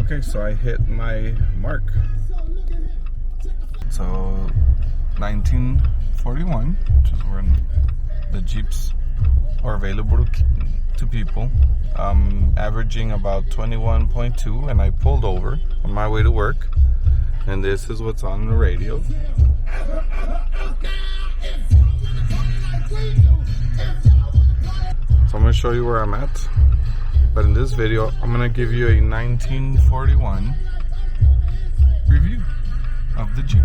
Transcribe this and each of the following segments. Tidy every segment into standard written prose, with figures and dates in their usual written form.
Okay, so I hit my mark. So 1941, which is when the Jeeps are available to people, averaging about 21.2, and I pulled over on my way to work, and this is what's on the radio. So I'm going to show you where I'm at, but in this video I'm going to give you a 1941 review of the Jeep.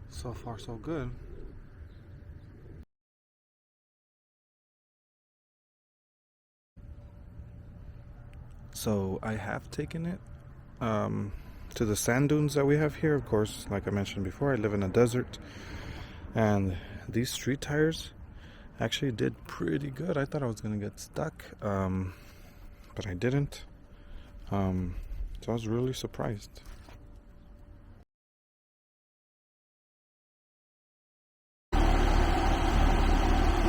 So far, so good. So I have taken it to the sand dunes that we have here. Of course, like I mentioned before, I live in a desert, and these street tires actually did pretty good. I thought I was gonna get stuck, but I didn't. So I was really surprised.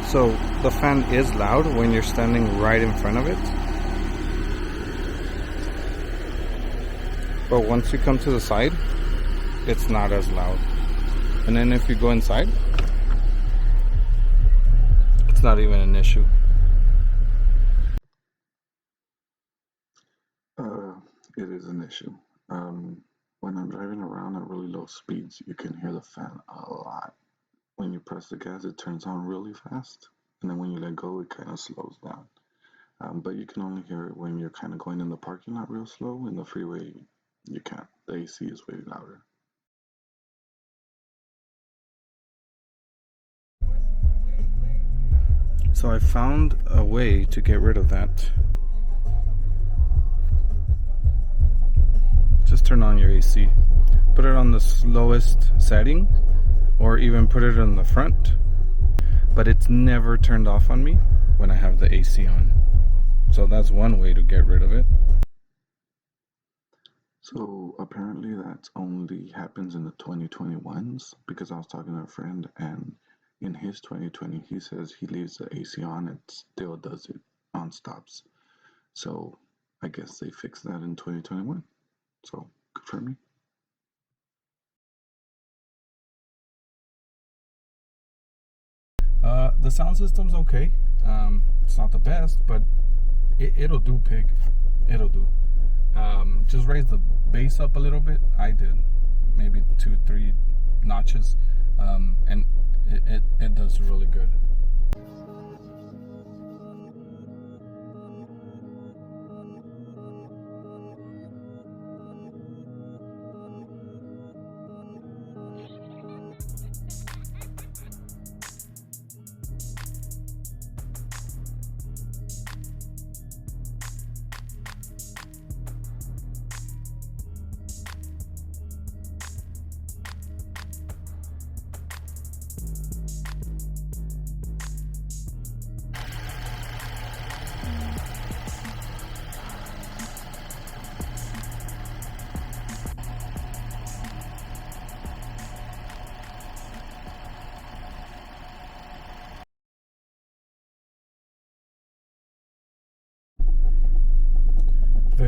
So the fan is loud when you're standing right in front of it, but once you come to the side, it's not as loud. And then if you go inside, it's not even an issue. It is an issue. When I'm driving around at really low speeds, you can hear the fan a lot. When you press the gas, it turns on really fast, and then when you let go, it kind of slows down. But you can only hear it when you're kind of going in the parking lot real slow. In the freeway, you can't. The AC is way louder. So I found a way to get rid of that. Just turn on your AC. Put it on the slowest setting, or even put it in the front, but it's never turned off on me when I have the AC on. So that's one way to get rid of it. So apparently that only happens in the 2021s, because I was talking to a friend, and in his 2020 he says he leaves the AC on, it still does it on stops. So I guess they fixed that in 2021. So good for me. The sound system's okay. It's not the best, but it'll do, pig. It'll do. Just raise the bass up a little bit. I did, maybe 2-3 notches, and it does really good.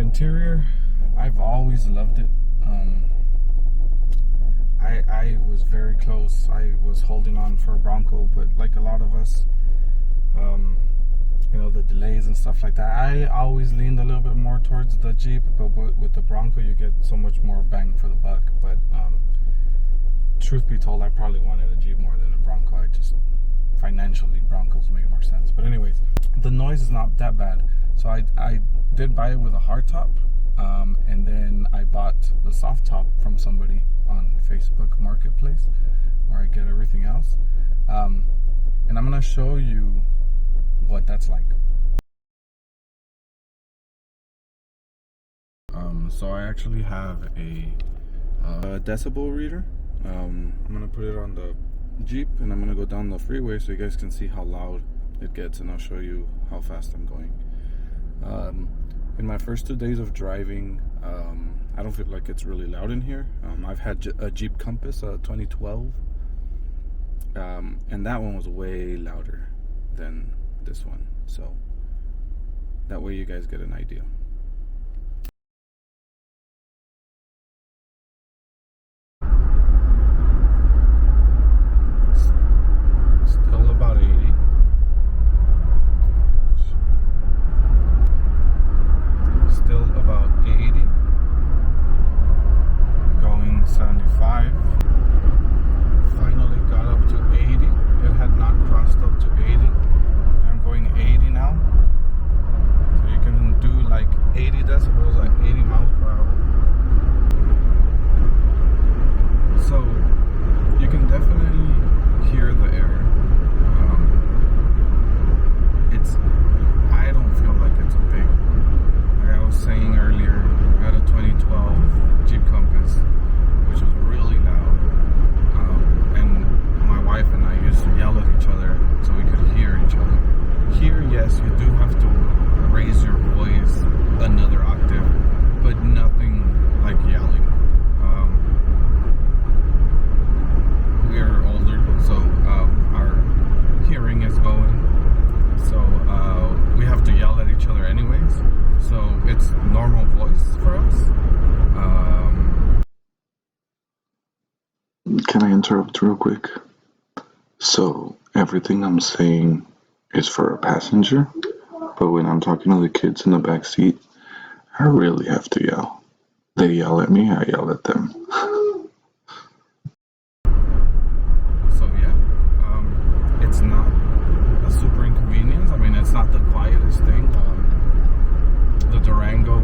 interior, I've always loved it. I was very close. I was holding on for a Bronco, but like a lot of us, you know, the delays and stuff like that, I always leaned a little bit more towards the Jeep, but with the Bronco you get so much more bang for the buck. But truth be told, I probably wanted a Jeep more than a Bronco. I just, financially, Broncos made more sense. But anyways, the noise is not that bad. So I did buy it with a hard top, and then I bought the soft top from somebody on Facebook Marketplace, where I get everything else. And I'm gonna show you what that's like. So I actually have a decibel reader. I'm gonna put it on the Jeep, and I'm gonna go down the freeway so you guys can see how loud it gets, and I'll show you how fast I'm going. In my first 2 days of driving, I don't feel like it's really loud in here. I've had a Jeep Compass 2012, and that one was way louder than this one, so that way you guys get an idea. Still about 80. Still about 80. Going 75. Finally got up to 80. It had not crossed up to 80. I'm going 80 now. So you can do like 80 decibels at 80 miles per hour. So you can definitely hear the air. I don't feel like it's a big, like I was saying earlier, I had a 2012 Jeep Compass, which was really loud, and my wife and I used to yell at each other so we could hear each other. Here, yes, you do have to raise your voice another octave, but nothing like yelling. We are older, so our hearing is going. So we have to yell at each other anyways. So it's normal voice for us. Can I interrupt real quick? So everything I'm saying is for a passenger, but when I'm talking to the kids in the back seat, I really have to yell. They yell at me, I yell at them. So yeah, it's not a super inconvenience. I mean, it's not the quietest thing. The Durango,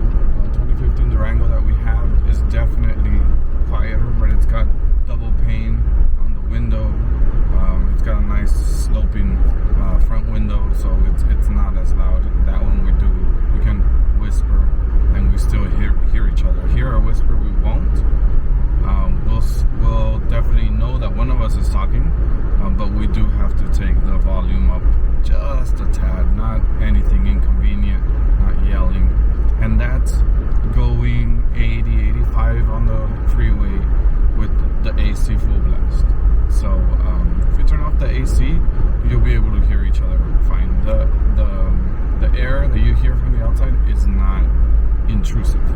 2015 Durango that we have is definitely quieter, but it's got double pane on the window. It's got a nice sloping front window, so it's not as loud. That one we can whisper, and we still hear each other. Hear a whisper, we won't. We'll definitely know that one of us is talking, but we do have to take the volume up just a tad, not anything inconvenient, not yelling. And that's going 80, 85 on the freeway with the AC full blast. So if you turn off the AC, you'll be able to hear each other fine. The air that you hear from the outside is not intrusive.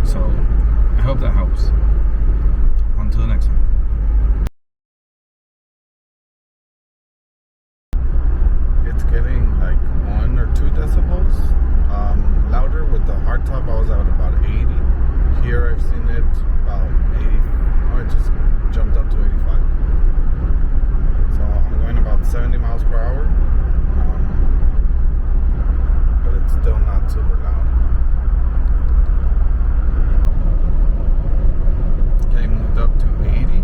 So I hope that helps. On to the next one. It's getting like 1 or 2 decibels louder with the hardtop. I was at about 80. Here I've seen it about 80. Oh, it just jumped up to 85. So I'm going about 70 miles per hour, but it's still not super loud. Okay, moved up to 80.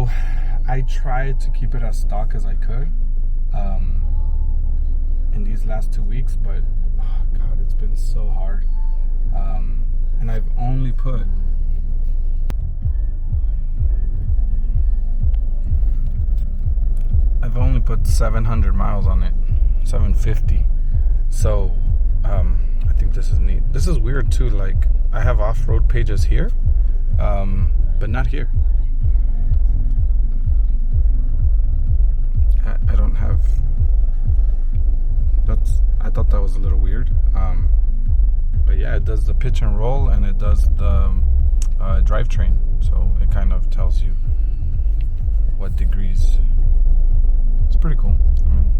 So I tried to keep it as stock as I could in these last 2 weeks, but oh God, it's been so hard. And I've only put I've only put 700 miles on it, 750. So I think this is neat. This is weird too. Like, I have off-road pages here, but not here. I don't have. I thought that was a little weird. But yeah, it does the pitch and roll, and it does the drivetrain. So it kind of tells you what degrees. It's pretty cool. I mean,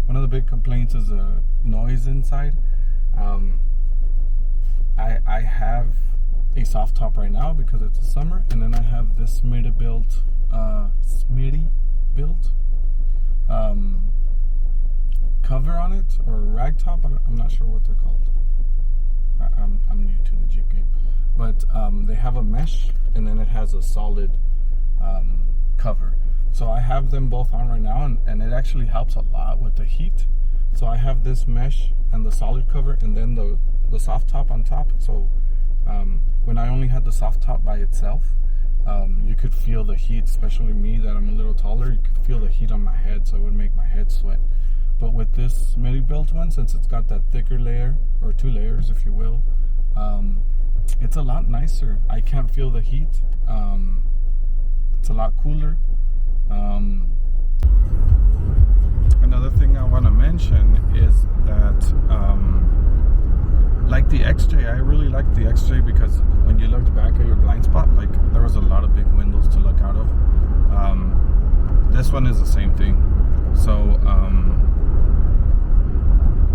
one of the big complaints is the noise inside. I have a soft top right now because it's the summer, and then I have this Smitty built cover on it, or rag top. I'm not sure what they're called. I'm new to the Jeep game, but they have a mesh, and then it has a solid cover. So I have them both on right now, and it actually helps a lot with the heat. So I have this mesh and the solid cover, and then the soft top on top. So when I only had the soft top by itself, you could feel the heat, especially me that I'm a little taller. You could feel the heat on my head, so it would make my head sweat. But with this Smitty built one, since it's got that thicker layer, or 2 layers if you will, it's a lot nicer. I can't feel the heat. It's a lot cooler. Another thing I want to mention is that like the XJ, I really like the XJ because when you looked back at your blind spot, like, there was a lot of big windows to look out of. This one is the same thing. So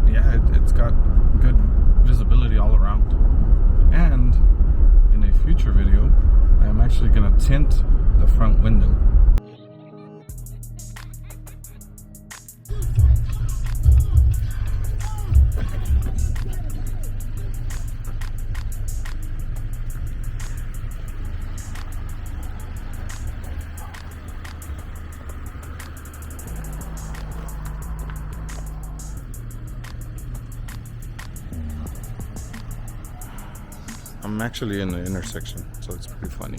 yeah, it's got good visibility all around. And in a future video, I am actually going to tint the front window. I'm actually in the intersection, so it's pretty funny.